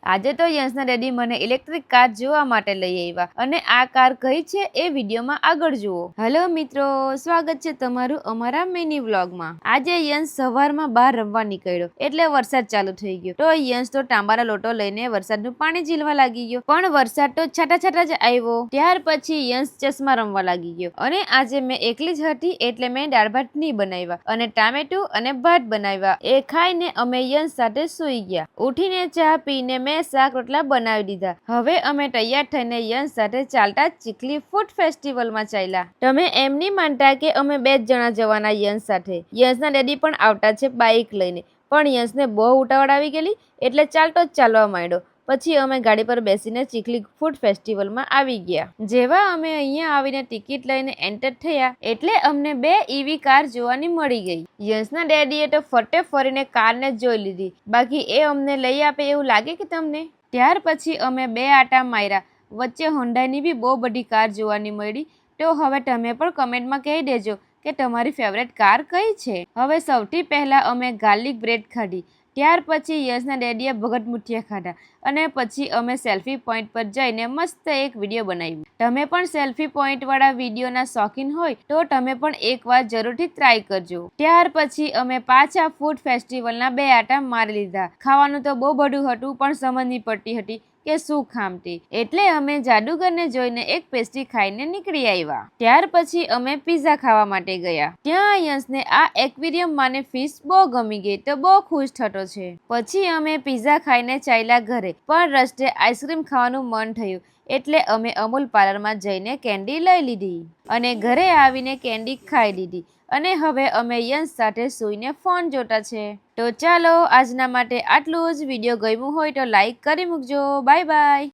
આજે તો યશના ડેડી મને ઇલેક્ટ્રિક કાર જોવા માટે લઈ આવ્યા અને આ કાર કઈ છે એ વિડીયોમાં આગળ જુઓ. હેલો મિત્રો, સ્વાગત છે તમારું અમારા મિની વ્લોગમાં. આજે યશ સવારમાં બહાર રમવા નીકળ્યો એટલે વરસાદ ચાલુ થઈ ગયો. તો યશ તો તાંબાનો લોટો લઈને વરસાદનું પાણી ઝીલવા લાગી ગયો, પણ વરસાદ તો છાટા જ આવ્યો. ત્યાર પછી યશ ચશ્મા રમવા લાગી ગયો અને આજે મેં એકલી જ હતી એટલે મેં દાળ ભાત નહીં બનાવ્યા અને ટામેટું અને ભાત બનાવ્યા. એ ખાઈને અમે યશ સાથે સૂઈ ગયા. ઉઠીને ચા પીને મેં શાક રોટલા બનાવી દીધા. હવે અમે તૈયાર થઈને યશ સાથે ચાલતા ચીખલી ફૂડ ફેસ્ટિવલમાં ચાલ્યા. તમે એમ નહીં માનતા કે અમે 2 જ જણા જવાના યશ સાથે. યશના ડેડી પણ આવતા છે બાઇક લઈને, પણ યશને બહુ ઉતાવળ આવી ગયેલી એટલે ચાલતો જ ચાલવા માંડ્યો. પછી અમે ગાડી પર બેસીને ચીખલી ફૂડ ફેસ્ટિવલમાં આવી ગયા. જેવા અમે અહીંયા આવીને ટિકિટ લઈને એન્ટર થયા એટલે અમને 2 ઈવી કાર જોવાની મળી ગઈ. યશના ડેડીએ તો ફટે ફરીને કારને જોઈ લીધી, બાકી એ અમને લઈ આપે એવું લાગે કે તમને? ત્યાર પછી અમે 2 આટા માર્યા. વચ્ચે હોન્ડાની બી બહુ બધી કાર જોવાની મળી. તો હવે તમે પણ કમેન્ટમાં કહી દેજો કે તમારી ફેવરેટ કાર કઈ છે. હવે સૌથી પહેલા અમે ગાર્લિક બ્રેડ ખાધી. ત્યાર પછી યશના ડેડીએ ભગત મુઠિયા ખાધા અને પછી અમે સેલ્ફી પોઈન્ટ પર જઈને મસ્ત એક વિડીયો બનાવ્યો. તમે પણ સેલ્ફી પોઈન્ટ વાળા વિડીયોના શોખીન હોય તો તમે પણ એકવાર જરૂરથી ટ્રાય કરજો. ત્યાર પછી અમે પાછા ફૂડ ફેસ્ટિવલના 2 આટા મારી લીધા. ખાવાનું તો બહુ બધું હતું પણ સમજ નહીં પડતી હતી કે શું ખામતી, એટલે અમે જાદુગરને જોઈને એક પેસ્ટ્રી ખાઈને નીકળી આવ્યા. ત્યાર પછી અમે પિઝા ખાવા માટે ગયા. ત્યાં યશને આ એક્વેરિયમ માને ફિશ બહુ ગમી ગઈ તો બહુ ખુશ થતો છે. પછી અમે પિઝા ખાઈને ચાલ્યા ઘરે, પણ રસ્તે આઈસ્ક્રીમ ખાવાનું મન થયું એટલે અમે અમૂલ પાર્લરમાં જઈને કેન્ડી લઈ લીધી અને ઘરે આવીને કેન્ડી ખાઈ લીધી. અને હવે અમે યશ સાથે સૂઈને ફોન જોતા છે. તો ચાલો આજના માટે આટલું જ. વિડીયો ગમ્યું હોય તો લાઈક કરી મૂકજો. Bye bye.